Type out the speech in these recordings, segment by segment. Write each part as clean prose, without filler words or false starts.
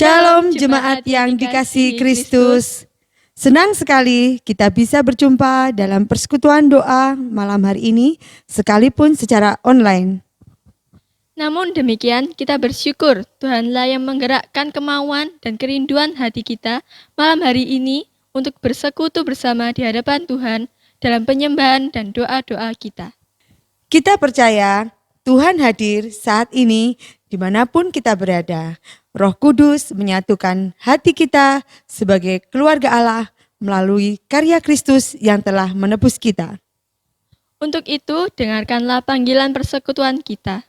Shalom jemaat yang dikasihi Kristus. Senang sekali kita bisa berjumpa dalam persekutuan doa malam hari ini, sekalipun secara online. Namun demikian, kita bersyukur Tuhanlah yang menggerakkan kemauan dan kerinduan hati kita malam hari ini untuk bersekutu bersama di hadapan Tuhan dalam penyembahan dan doa-doa kita. Kita percaya Tuhan hadir saat ini dimanapun kita berada. Roh Kudus menyatukan hati kita sebagai keluarga Allah melalui karya Kristus yang telah menebus kita. Untuk itu, dengarkanlah panggilan persekutuan kita.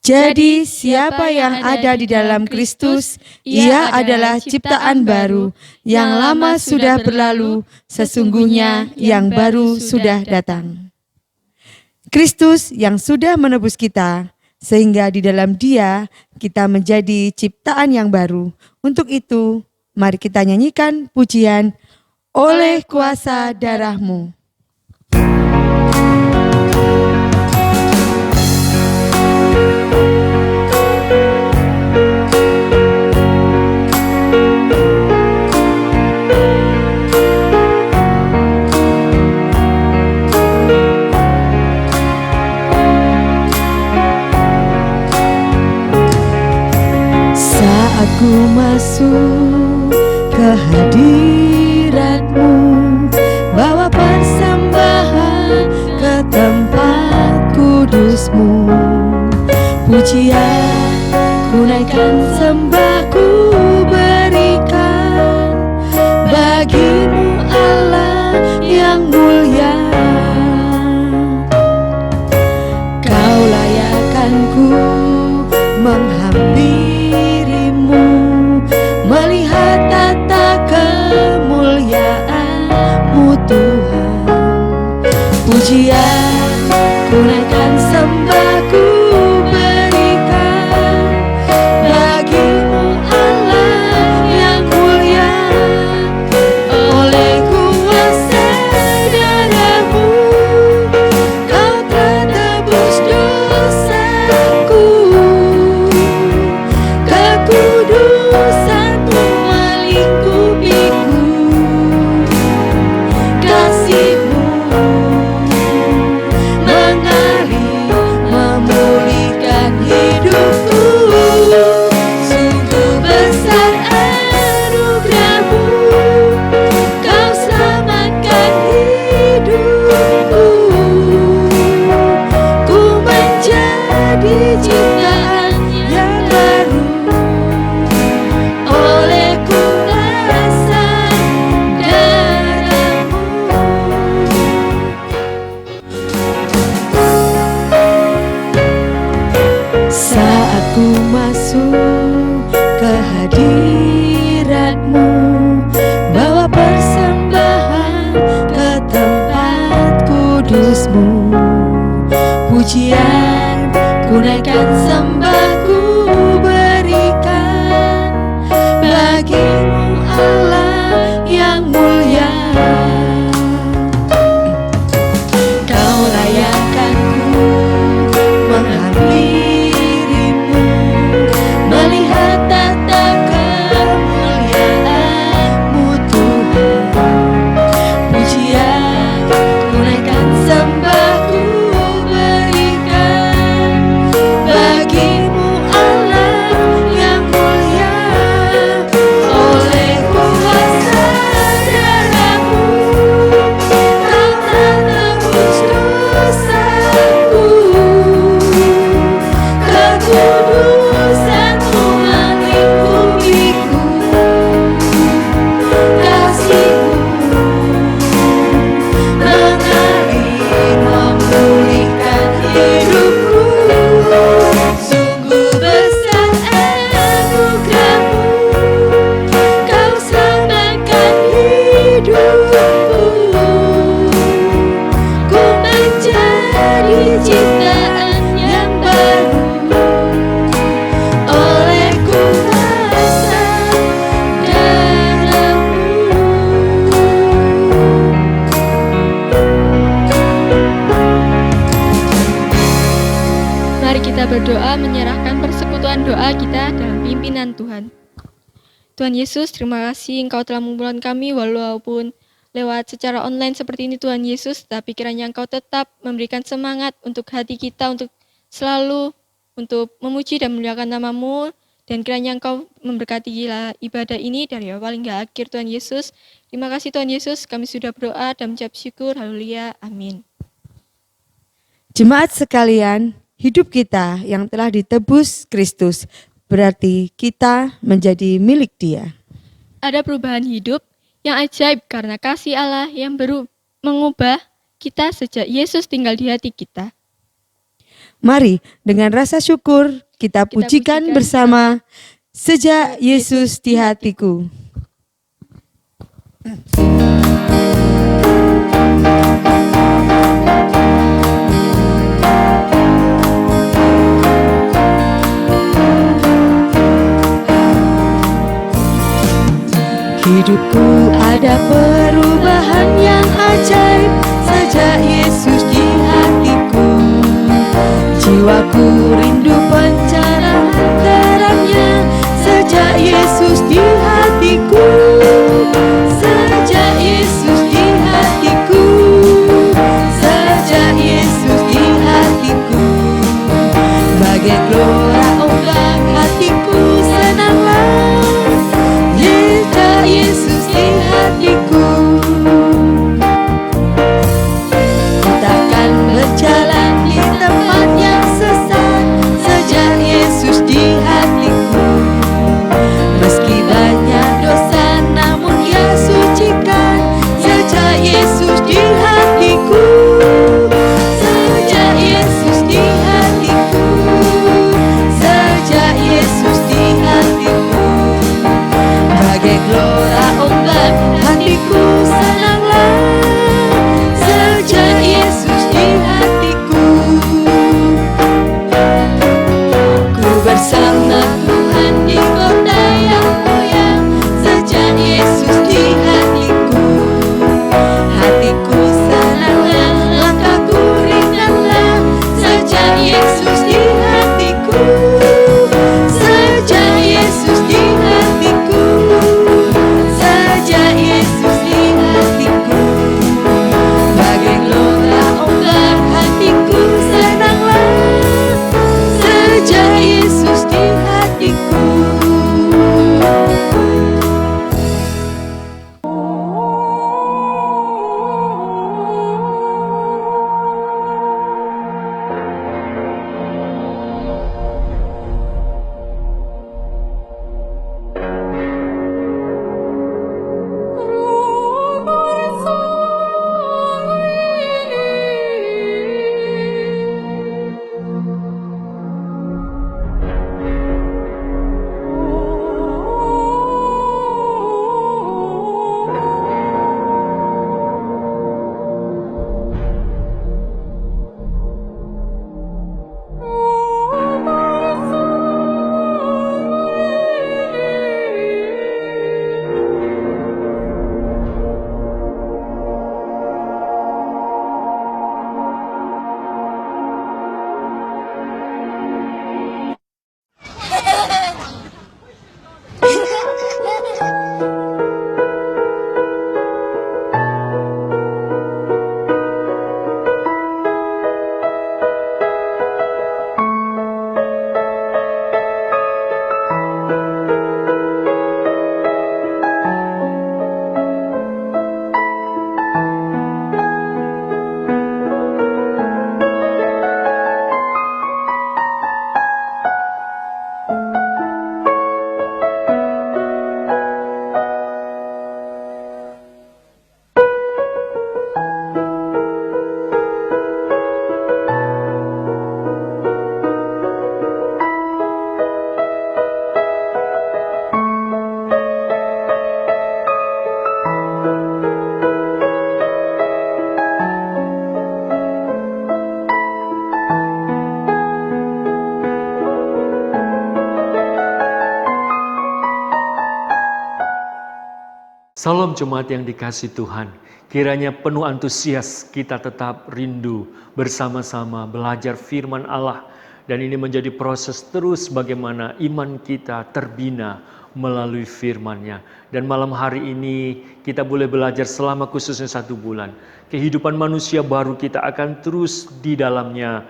Jadi siapa yang ada di dalam Kristus, ia adalah ciptaan baru. Yang lama sudah berlalu, sesungguhnya yang baru sudah datang. Kristus yang sudah menebus kita, sehingga di dalam Dia kita menjadi ciptaan yang baru. Untuk itu, mari kita nyanyikan pujian Oleh Kuasa Darah-Mu. Aku masuk ke hadirat-Mu, bawa persembahan ke tempat kudus-Mu. Pujian ku naikkan, sembah ku berikan bagi-Mu Allah yang mulia. Kau layakkan ku menghampiri, melihat tata kemuliaan-Mu Tuhan. Pujian ku naikkan, sembah ku berikan bagi-Mu Allah yang mulia. Oleh kuasa darah-Mu Kau telah tebus dosaku. Kekudusan-Mu melingkupiku, kasih-Mu mengalir memulihkan hidupku. Sungguh besar anugerah-Mu, Kau selamatkan hidupku. Ku menjadi ciptaan yang baru oleh kuasa darah-Mu. Saat ku masuk ke hadirat-Mu, bawa persembahan ke tempat kudus-Mu. Pujian ku naikkan, sembah ku berikan bagi-Mu Allah yang mulia. Kau layakkan ku menghampiri-Mu, melihat tata kemuliaan-Mu Tuhan. Pujian ku naikkan, sembah ku berikan bagi-Mu Allah yang mulia. Oleh kuasa darah-Mu Kau telah tebus dosaku. Kekudusan-Mu melingkupiku, kasih-Mu mengalir memulihkan hidupku. Sungguh besar anugerah-Mu, Kau selamatkan hidupku. Ku menjadi ciptaan yang baru oleh kuasa darah-Mu. Mari kita berdoa menyerahkan persekutuan doa kita dalam pimpin pimpinan Tuhan. Tuhan Yesus, terima kasih Engkau telah mengumpulkan kami walaupun lewat secara online seperti ini Tuhan Yesus, tapi kiranya Engkau tetap memberikan semangat untuk hati kita untuk selalu untuk memuji dan memuliakan nama-Mu, dan kiranya Engkau memberkati ibadah ini dari awal hingga akhir Tuhan Yesus. Terima kasih Tuhan Yesus, kami sudah berdoa dan mengucap syukur, haleluya, amin. Jemaat sekalian, hidup kita yang telah ditebus Kristus, berarti kita menjadi milik Dia. Ada perubahan hidup yang ajaib karena kasih Allah yang baru mengubah kita sejak Yesus tinggal di hati kita. Mari dengan rasa syukur kita pujikan bersama sejak Yesus di hatiku. Hidupku ada perubahan yang ajaib sejak Yesus di hatiku. Jiwaku rindu pencerahan terangnya sejak Yesus di hatiku. Sejak Yesus di hatiku. Sejak Yesus di hatiku. Bagai gelora ombak hatiku senanglah. Yesus di hatiku. Ku takkan berjalan di tempat yang sesat sejak Yesus di hatiku. Meski banyak dosa namun Dia sucikan sejak Yesus di hatiku. Sejak Yesus di hatiku. Sejak Yesus di hatiku. Bagai gelora ombak hatiku senanglah sejak Yesus di hatiku. Ku bersama Tuhan di kota yang goyang sejak Yesus di hatiku. Hatiku senanglah, langkahku ringanlah sejak Yesus di hatiku. Sejak Yesus di hatiku. Sejak Yesus di hatiku. Bagai gelora ombak hatiku senanglah sejak Yesus di hatiku. Salam jemaat yang dikasihi Tuhan, kiranya penuh antusias kita tetap rindu bersama-sama belajar firman Allah Dan ini menjadi proses terus bagaimana iman kita terbina melalui firman-Nya. Dan malam hari ini kita boleh belajar selama khususnya 1 bulan. Kehidupan manusia baru kita akan terus di dalamnya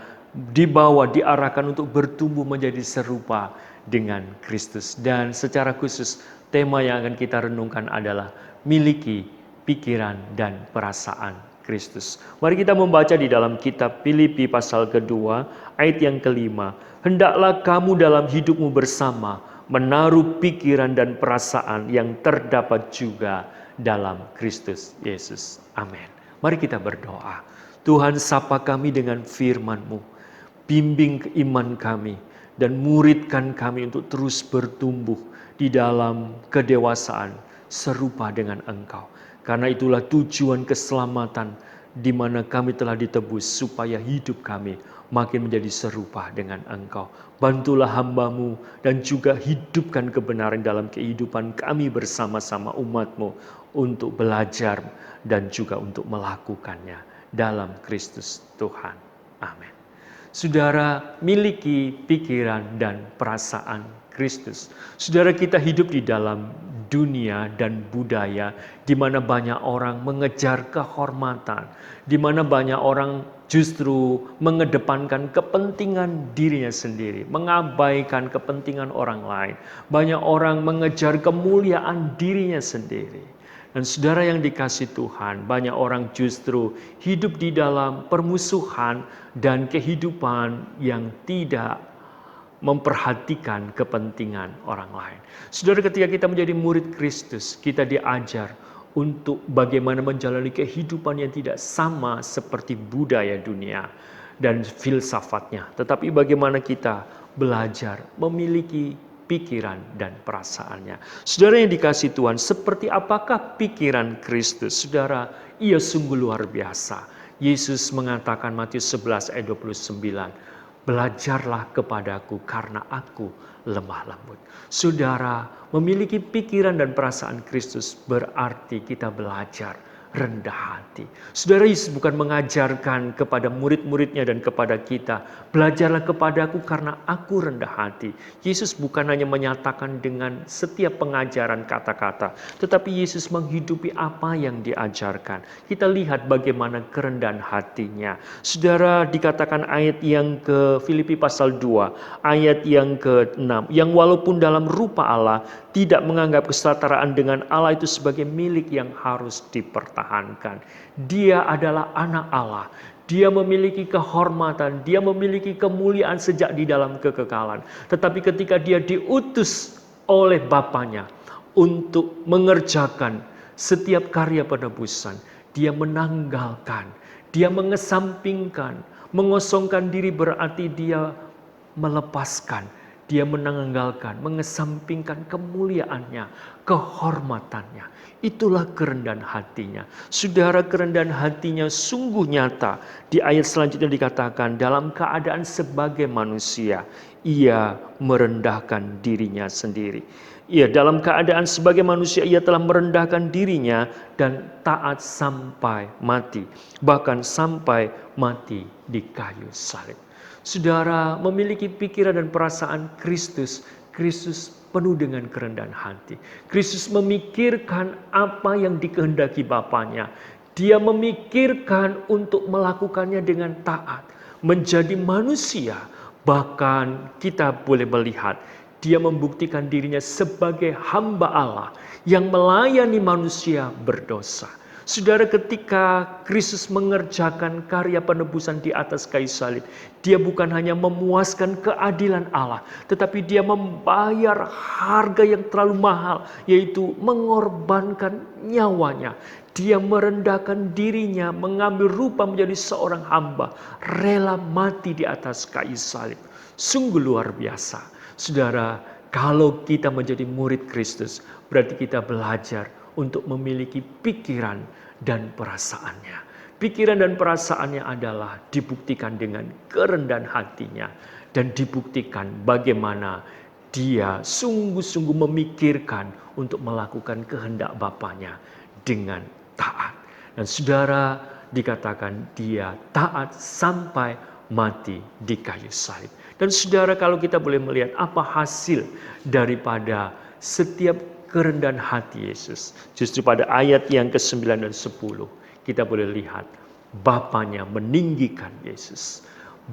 dibawa, diarahkan untuk bertumbuh menjadi serupa dengan Kristus. Dan secara khusus tema yang akan kita renungkan adalah miliki pikiran dan perasaan Kristus. Mari kita membaca di dalam kitab Filipi pasal kedua ayat yang kelima. Hendaklah kamu dalam hidupmu bersama menaruh pikiran dan perasaan yang terdapat juga dalam Kristus Yesus. Amin. Mari kita berdoa. Tuhan, sapa kami dengan firman-Mu. Bimbing iman kami dan muridkan kami untuk terus bertumbuh di dalam kedewasaan serupa dengan Engkau. Karena itulah tujuan keselamatan di mana kami telah ditebus supaya hidup kami makin menjadi serupa dengan Engkau. Bantulah hamba-Mu dan juga hidupkan kebenaran dalam kehidupan kami bersama-sama umat-Mu untuk belajar dan juga untuk melakukannya dalam Kristus Tuhan. Amin. Saudara, miliki pikiran dan perasaan Kristus. Saudara, kita hidup di dalam dunia dan budaya di mana banyak orang mengejar kehormatan, di mana banyak orang justru mengedepankan kepentingan dirinya sendiri, mengabaikan kepentingan orang lain. Banyak orang mengejar kemuliaan dirinya sendiri. Dan saudara yang dikasihi Tuhan, banyak orang justru hidup di dalam permusuhan dan kehidupan yang tidak memperhatikan kepentingan orang lain. Saudara, ketika kita menjadi murid Kristus, kita diajar untuk bagaimana menjalani kehidupan yang tidak sama seperti budaya dunia dan filsafatnya. Tetapi bagaimana kita belajar memiliki pikiran dan perasaannya. Saudara yang dikasihi Tuhan, seperti apakah pikiran Kristus? Saudara, ia sungguh luar biasa. Yesus mengatakan Matius 11 ayat 29, belajarlah kepadaku karena aku lemah lembut. Saudara, memiliki pikiran dan perasaan Kristus berarti kita belajar rendah hati. Saudara, Yesus bukan mengajarkan kepada murid-muridnya dan kepada kita, belajarlah kepadaku karena aku rendah hati. Yesus bukan hanya menyatakan dengan setiap pengajaran kata-kata, tetapi Yesus menghidupi apa yang diajarkan. Kita lihat bagaimana kerendahan hatinya. Saudara, dikatakan ayat yang ke Filipi pasal 2, ayat yang ke-6, yang walaupun dalam rupa Allah, tidak menganggap kesetaraan dengan Allah itu sebagai milik yang harus dipertahankan. Dia adalah anak Allah. Dia memiliki kehormatan, dia memiliki kemuliaan sejak di dalam kekekalan. Tetapi ketika dia diutus oleh Bapanya untuk mengerjakan setiap karya penebusan, dia menanggalkan, dia mengesampingkan, mengosongkan diri berarti dia melepaskan. Dia menanggalkan, mengesampingkan kemuliaannya, kehormatannya. Itulah kerendahan hatinya. Saudara, kerendahan hatinya sungguh nyata. Di ayat selanjutnya dikatakan, dalam keadaan sebagai manusia, ia merendahkan dirinya sendiri. Ia dalam keadaan sebagai manusia, ia telah merendahkan dirinya dan taat sampai mati. Bahkan sampai mati di kayu salib. Saudara, memiliki pikiran dan perasaan Kristus. Kristus penuh dengan kerendahan hati. Kristus memikirkan apa yang dikehendaki Bapanya. Dia memikirkan untuk melakukannya dengan taat. Menjadi manusia. Bahkan kita boleh melihat dia membuktikan dirinya sebagai hamba Allah yang melayani manusia berdosa. Saudara, ketika Kristus mengerjakan karya penebusan di atas kayu salib, dia bukan hanya memuaskan keadilan Allah, tetapi dia membayar harga yang terlalu mahal, yaitu mengorbankan nyawanya. Dia merendahkan dirinya, mengambil rupa menjadi seorang hamba, rela mati di atas kayu salib. Sungguh luar biasa. Saudara, kalau kita menjadi murid Kristus, berarti kita belajar untuk memiliki pikiran dan perasaannya. Pikiran dan perasaannya adalah dibuktikan dengan kerendahan hatinya. Dan dibuktikan bagaimana dia sungguh-sungguh memikirkan untuk melakukan kehendak Bapanya dengan taat. Dan saudara, dikatakan dia taat sampai mati di kayu salib. Dan saudara, kalau kita boleh melihat apa hasil daripada setiap kerendahan hati Yesus. Justru pada ayat yang ke-9 dan 10 kita boleh lihat Bapanya meninggikan Yesus.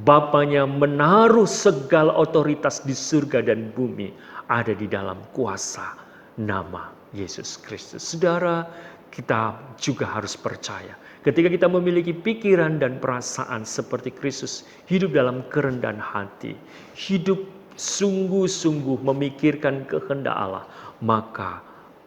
Bapanya menaruh segala otoritas di surga dan bumi ada di dalam kuasa nama Yesus Kristus. Saudara, kita juga harus percaya. Ketika kita memiliki pikiran dan perasaan seperti Kristus, hidup dalam kerendahan hati, hidup sungguh-sungguh memikirkan kehendak Allah, maka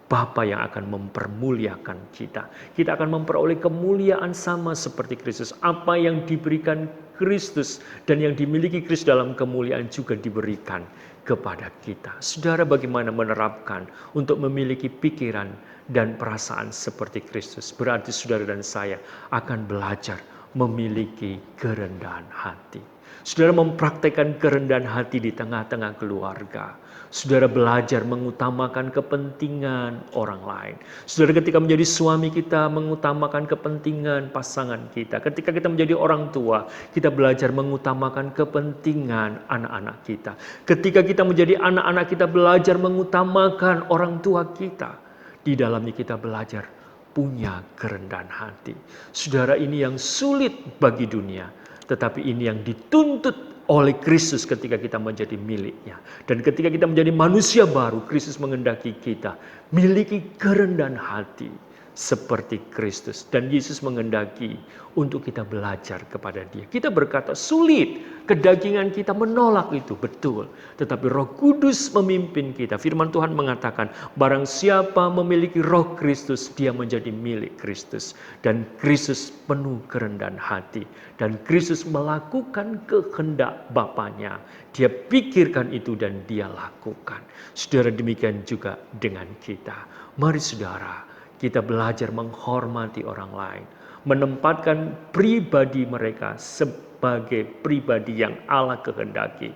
Bapa yang akan mempermuliakan kita. Kita akan memperoleh kemuliaan sama seperti Kristus. Apa yang diberikan Kristus dan yang dimiliki Kristus dalam kemuliaan juga diberikan kepada kita. Saudara, bagaimana menerapkan untuk memiliki pikiran dan perasaan seperti Kristus? Berarti saudara dan saya akan belajar memiliki kerendahan hati. Saudara mempraktekkan kerendahan hati di tengah-tengah keluarga. Saudara belajar mengutamakan kepentingan orang lain. Saudara, ketika menjadi suami, kita mengutamakan kepentingan pasangan kita. Ketika kita menjadi orang tua, kita belajar mengutamakan kepentingan anak-anak kita. Ketika kita menjadi anak-anak, kita belajar mengutamakan orang tua kita. Di dalamnya kita belajar punya kerendahan hati. Saudara, ini yang sulit bagi dunia, tetapi ini yang dituntut oleh Kristus ketika kita menjadi miliknya. Dan ketika kita menjadi manusia baru, Kristus menghendaki kita miliki kerendahan hati seperti Kristus. Dan Yesus menghendaki untuk kita belajar kepada Dia. Kita berkata sulit, kedagingan kita menolak itu, betul. Tetapi Roh Kudus memimpin kita. Firman Tuhan mengatakan, barang siapa memiliki Roh Kristus, dia menjadi milik Kristus. Dan Kristus penuh kerendahan hati. Dan Kristus melakukan kehendak Bapanya. Dia pikirkan itu dan dia lakukan. Saudara, demikian juga dengan kita. Mari saudara, kita belajar menghormati orang lain. Menempatkan pribadi mereka sebagai pribadi yang Allah kehendaki.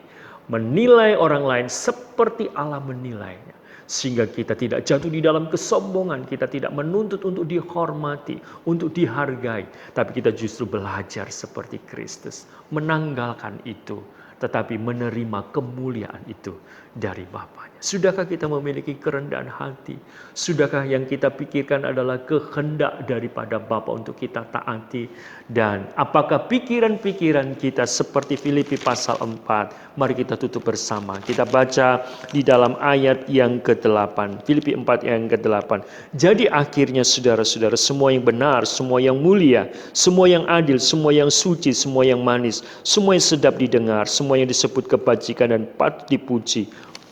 Menilai orang lain seperti Allah menilainya. Sehingga kita tidak jatuh di dalam kesombongan. Kita tidak menuntut untuk dihormati, untuk dihargai. Tapi kita justru belajar seperti Kristus. Menanggalkan itu, tetapi menerima kemuliaan itu dari Bapanya. Sudahkah kita memiliki kerendahan hati? Sudahkah yang kita pikirkan adalah kehendak daripada Bapa untuk kita taati? Dan apakah pikiran-pikiran kita seperti Filipi pasal 4? Mari kita tutup bersama. Kita baca di dalam ayat yang ke-8. Filipi 4 yang ke-8. Jadi akhirnya saudara-saudara, semua yang benar, semua yang mulia, semua yang adil, semua yang suci, semua yang manis, semua yang sedap didengar, semua yang disebut kebajikan dan patut dipuji,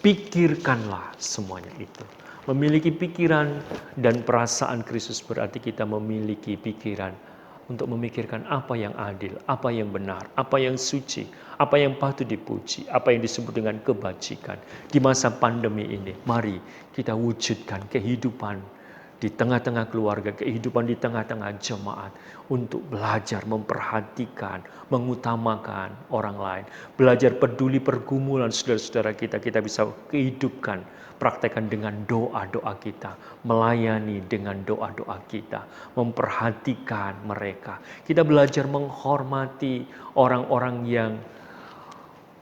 pikirkanlah semuanya itu. Memiliki pikiran dan perasaan Kristus berarti kita memiliki pikiran untuk memikirkan apa yang adil, apa yang benar, apa yang suci, apa yang patut dipuji, apa yang disebut dengan kebajikan. Di masa pandemi ini, mari kita wujudkan kehidupan di tengah-tengah keluarga, kehidupan di tengah-tengah jemaat untuk belajar memperhatikan, mengutamakan orang lain. Belajar peduli pergumulan saudara-saudara kita bisa kehidupkan, praktekkan dengan doa-doa kita, melayani dengan doa-doa kita, memperhatikan mereka. Kita belajar menghormati orang-orang yang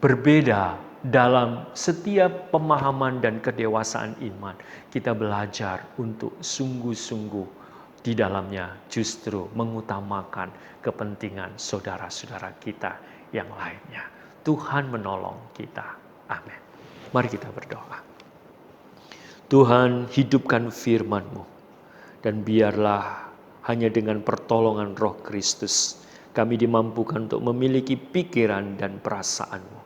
berbeda dalam setiap pemahaman dan kedewasaan iman. Kita belajar untuk sungguh-sungguh di dalamnya justru mengutamakan kepentingan saudara-saudara kita yang lainnya. Tuhan menolong kita. Amin. Mari kita berdoa. Tuhan, hidupkan firman-Mu. Dan biarlah hanya dengan pertolongan Roh Kristus kami dimampukan untuk memiliki pikiran dan perasaan-Mu.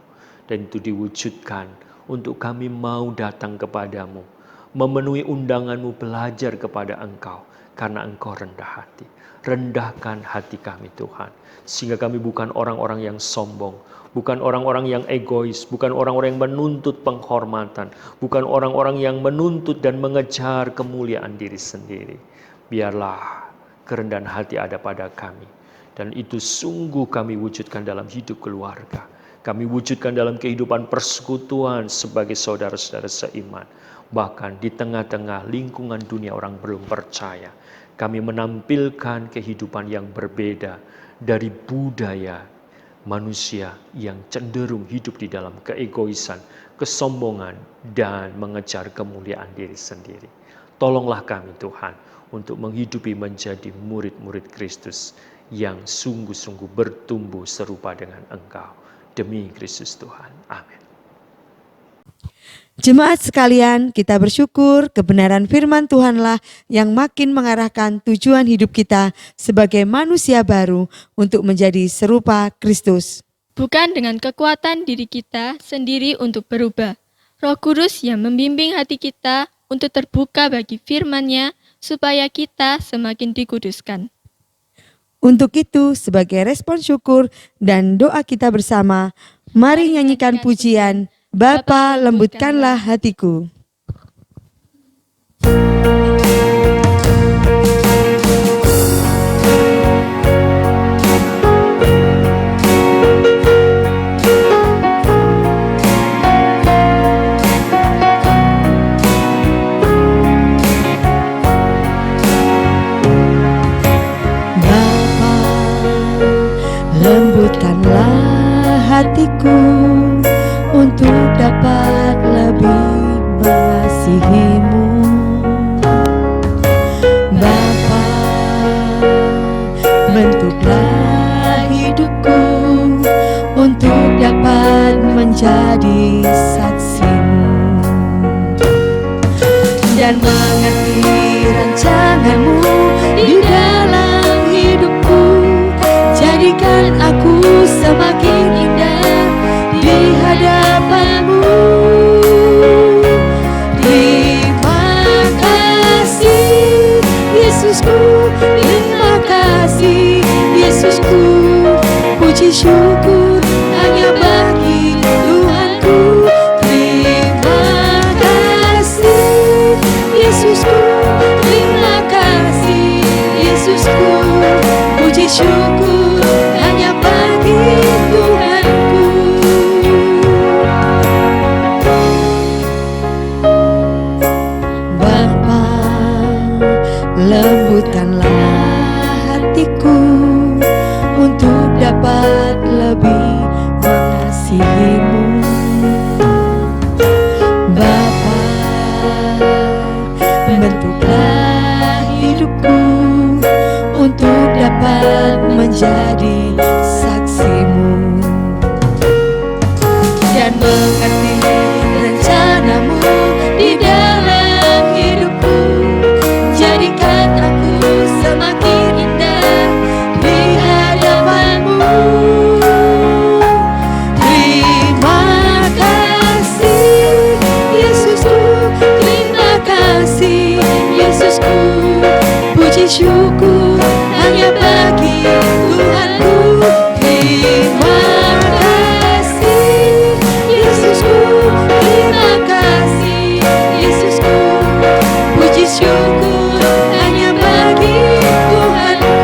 Dan itu diwujudkan untuk kami mau datang kepadamu, memenuhi undangan-Mu, belajar kepada Engkau, karena Engkau rendah hati. Rendahkan hati kami Tuhan, sehingga kami bukan orang-orang yang sombong, bukan orang-orang yang egois, bukan orang-orang yang menuntut penghormatan, bukan orang-orang yang menuntut dan mengejar kemuliaan diri sendiri. Biarlah kerendahan hati ada pada kami, dan itu sungguh kami wujudkan dalam hidup keluarga. Kami wujudkan dalam kehidupan persekutuan sebagai saudara-saudara seiman. Bahkan di tengah-tengah lingkungan dunia orang belum percaya. Kami menampilkan kehidupan yang berbeda dari budaya manusia yang cenderung hidup di dalam keegoisan, kesombongan, dan mengejar kemuliaan diri sendiri. Tolonglah kami Tuhan untuk menghidupi menjadi murid-murid Kristus yang sungguh-sungguh bertumbuh serupa dengan Engkau. Demi Kristus Tuhan. Amin. Jemaat sekalian, kita bersyukur kebenaran firman Tuhanlah yang makin mengarahkan tujuan hidup kita sebagai manusia baru untuk menjadi serupa Kristus. Bukan dengan kekuatan diri kita sendiri untuk berubah. Roh Kudus yang membimbing hati kita untuk terbuka bagi firman-Nya supaya kita semakin dikuduskan. Untuk itu, sebagai respon syukur dan doa kita bersama, mari nyanyikan pujian, Bapa lembutkanlah hatiku. Bapa, lembutkanlah hatiku untuk dapat lebih mengasihi-Mu. Bapa, bentuklah hidupku untuk dapat menjadi saksi-Mu dan mengerti rancangan-Mu di dalam hidupku. Jadikan aku semakin indah di hadapan-Mu. Terima kasih Yesusku, terima kasih Yesusku. Puji syukur hanya bagi Tuhanku. Terima kasih Yesusku, terima kasih Yesusku. Puji syukur hanya bagi Tuhanku. Bapa, lembutkanlah hatiku untuk dapat lebih mengasihi-Mu. Bapa, bentuklah hidupku untuk dapat menjadi saksi-Mu dan mengerti rencana-Mu di dalam hidupku. Jadikan aku semakin indah di hadapan-Mu. Terima kasih Yesusku, terima kasih Yesusku. Puji syukur hanya bagi Tuhanku. Terima kasih Yesusku, terima kasih Yesusku. Puji syukur hanya bagi Tuhanku.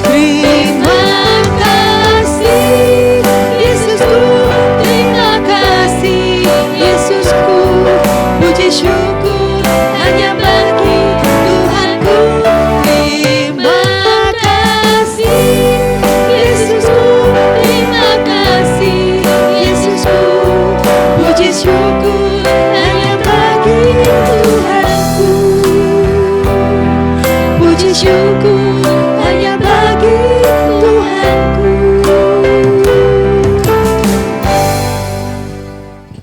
Terima kasih Yesusku, terima kasih Yesusku. Puji syukur hanya bagi Tuhanku. Terima kasih Yesusku, terima kasih Yesusku. Puji syukur hanya bagi Tuhanku. Puji syukur hanya bagi Tuhanku.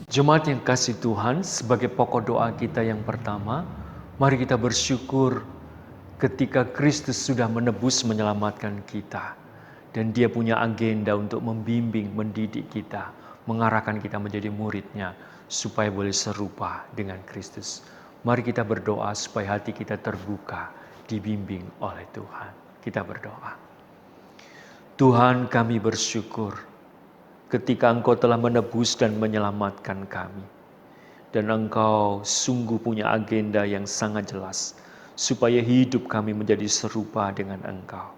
Jemaat yang kasih Tuhan, sebagai pokok doa kita yang pertama, mari kita bersyukur ketika Kristus sudah menebus menyelamatkan kita. Dan Dia punya agenda untuk membimbing, mendidik kita, mengarahkan kita menjadi murid-Nya, supaya boleh serupa dengan Kristus. Mari kita berdoa supaya hati kita terbuka, dibimbing oleh Tuhan. Kita berdoa. Tuhan, kami bersyukur ketika Engkau telah menebus dan menyelamatkan kami. Dan Engkau sungguh punya agenda yang sangat jelas, supaya hidup kami menjadi serupa dengan Engkau.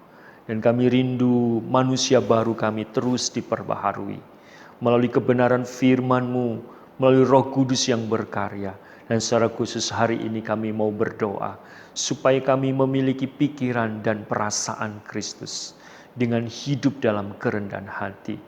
Dan kami rindu manusia baru kami terus diperbaharui, melalui kebenaran firman-Mu, melalui Roh Kudus yang berkarya. Dan secara khusus hari ini kami mau berdoa supaya kami memiliki pikiran dan perasaan Kristus dengan hidup dalam kerendahan hati,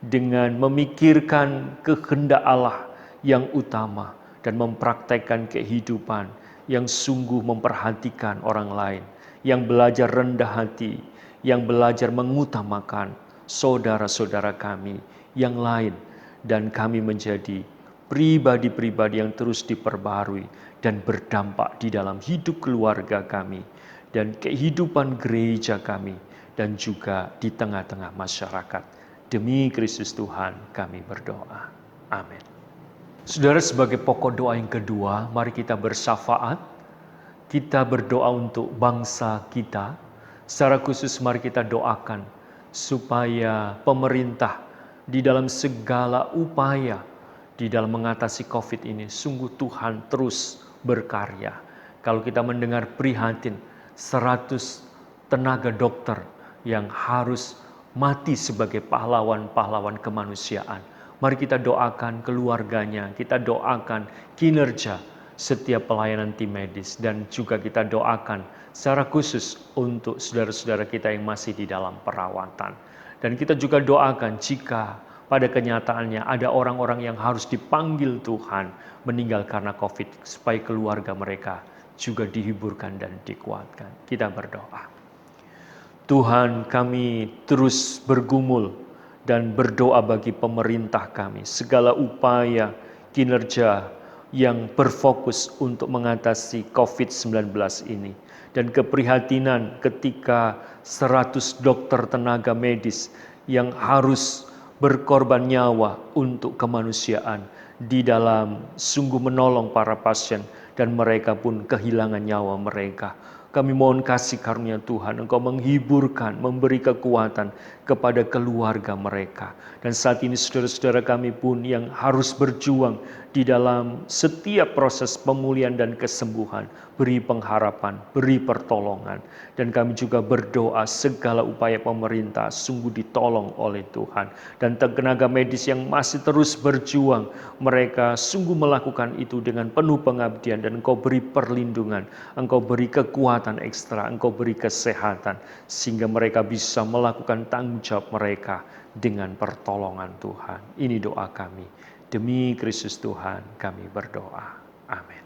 dengan memikirkan kehendak Allah yang utama dan mempraktekkan kehidupan yang sungguh memperhatikan orang lain, yang belajar rendah hati, yang belajar mengutamakan saudara-saudara kami yang lain, dan kami menjadi pribadi-pribadi yang terus diperbarui dan berdampak di dalam hidup keluarga kami dan kehidupan gereja kami dan juga di tengah-tengah masyarakat. Demi Kristus Tuhan kami berdoa. Amin. Saudara, sebagai pokok doa yang kedua, mari kita bersyafaat. Kita berdoa untuk bangsa kita. Secara khusus mari kita doakan supaya pemerintah di dalam segala upaya di dalam mengatasi COVID ini, sungguh Tuhan terus berkarya. Kalau kita mendengar prihatin 100 tenaga dokter yang harus mati sebagai pahlawan-pahlawan kemanusiaan, mari kita doakan keluarganya, kita doakan kinerja setiap pelayanan tim medis, dan juga kita doakan secara khusus untuk saudara-saudara kita yang masih di dalam perawatan. Dan kita juga doakan jika pada kenyataannya ada orang-orang yang harus dipanggil Tuhan meninggal karena COVID, supaya keluarga mereka juga dihiburkan dan dikuatkan. Kita berdoa. Tuhan, kami terus bergumul dan berdoa bagi pemerintah kami, segala upaya kinerja yang berfokus untuk mengatasi COVID-19 ini, dan keprihatinan ketika 100 dokter tenaga medis yang harus berkorban nyawa untuk kemanusiaan di dalam sungguh menolong para pasien, dan mereka pun kehilangan nyawa mereka. Kami mohon kasih karunia Tuhan, Engkau menghiburkan, memberi kekuatan kepada keluarga mereka. Dan saat ini saudara-saudara kami pun yang harus berjuang di dalam setiap proses pemulihan dan kesembuhan, beri pengharapan, beri pertolongan. Dan kami juga berdoa segala upaya pemerintah sungguh ditolong oleh Tuhan. Dan tenaga medis yang masih terus berjuang, mereka sungguh melakukan itu dengan penuh pengabdian, dan Engkau beri perlindungan, Engkau beri kekuatan ekstra, Engkau beri kesehatan, sehingga mereka bisa melakukan tanggung jawab mereka dengan pertolongan Tuhan. Ini doa kami. Demi Kristus Tuhan kami berdoa. Amin.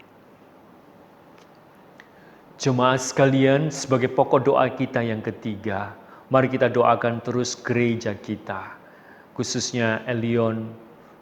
Jemaat sekalian, sebagai pokok doa kita yang ketiga, mari kita doakan terus gereja kita, khususnya Elion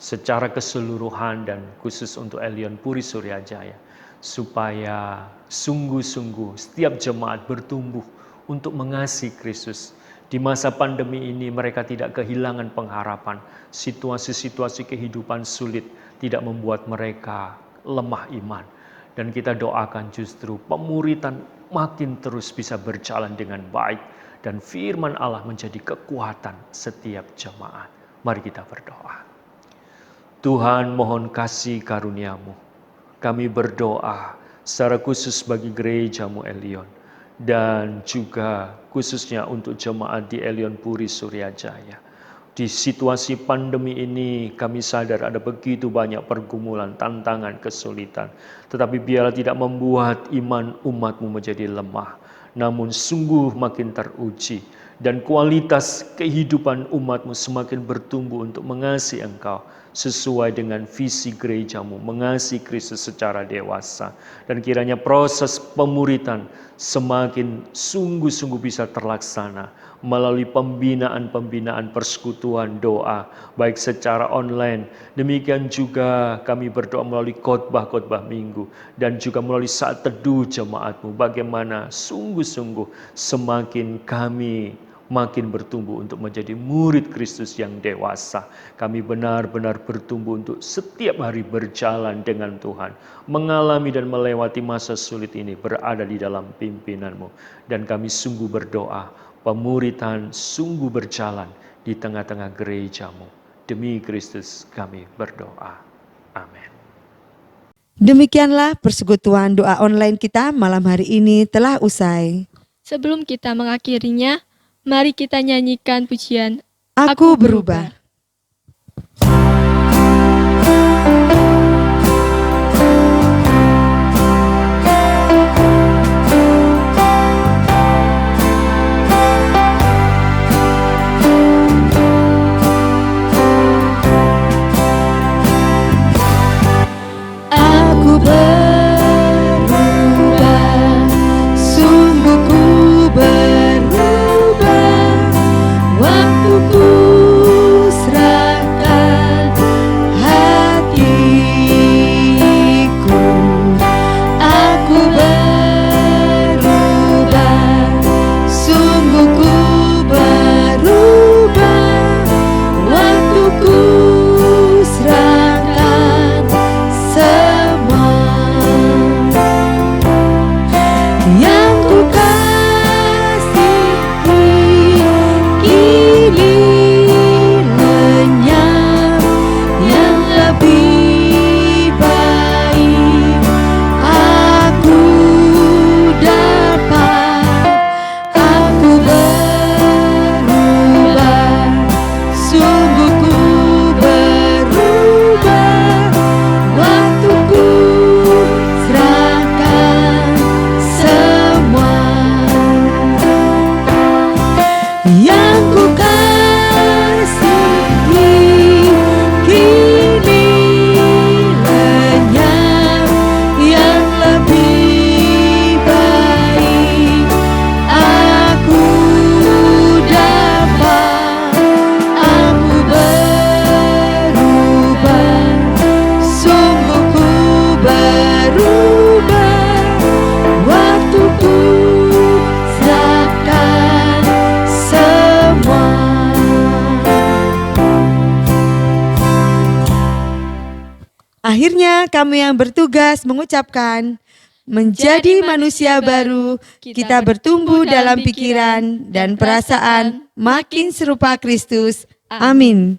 secara keseluruhan dan khusus untuk Elion Puri Suryajaya, supaya sungguh-sungguh setiap jemaat bertumbuh untuk mengasihi Kristus. Di masa pandemi ini mereka tidak kehilangan pengharapan. Situasi-situasi kehidupan sulit tidak membuat mereka lemah iman. Dan kita doakan justru pemuritan makin terus bisa berjalan dengan baik, dan firman Allah menjadi kekuatan setiap jemaat. Mari kita berdoa. Tuhan, mohon kasih karunia-Mu. Kami berdoa secara khusus bagi gereja-Mu Elion, dan juga khususnya untuk jemaat di Elion Puri Suryajaya. Di situasi pandemi ini kami sadar ada begitu banyak pergumulan, tantangan, kesulitan. Tetapi biarlah tidak membuat iman umat-Mu menjadi lemah, namun sungguh makin teruji. Dan kualitas kehidupan umat-Mu semakin bertumbuh untuk mengasihi Engkau sesuai dengan visi gereja-Mu, mengasihi Kristus secara dewasa. Dan kiranya proses pemuritan semakin sungguh-sungguh bisa terlaksana melalui pembinaan-pembinaan persekutuan doa, baik secara online. Demikian juga kami berdoa melalui khotbah-khotbah minggu, dan juga melalui saat teduh jemaat-Mu, bagaimana sungguh-sungguh semakin kami makin bertumbuh untuk menjadi murid Kristus yang dewasa. Kami benar-benar bertumbuh untuk setiap hari berjalan dengan Tuhan, mengalami dan melewati masa sulit ini, berada di dalam pimpinan-Mu. Dan kami sungguh berdoa, pemuritan sungguh berjalan di tengah-tengah gereja-Mu. Demi Kristus kami berdoa. Amin. Demikianlah persekutuan doa online kita malam hari ini telah usai. Sebelum kita mengakhirinya, mari kita nyanyikan pujian Aku berubah. Akhirnya kami yang bertugas mengucapkan, menjadi manusia baru, kita bertumbuh dalam pikiran dan perasaan makin serupa Kristus. Amin.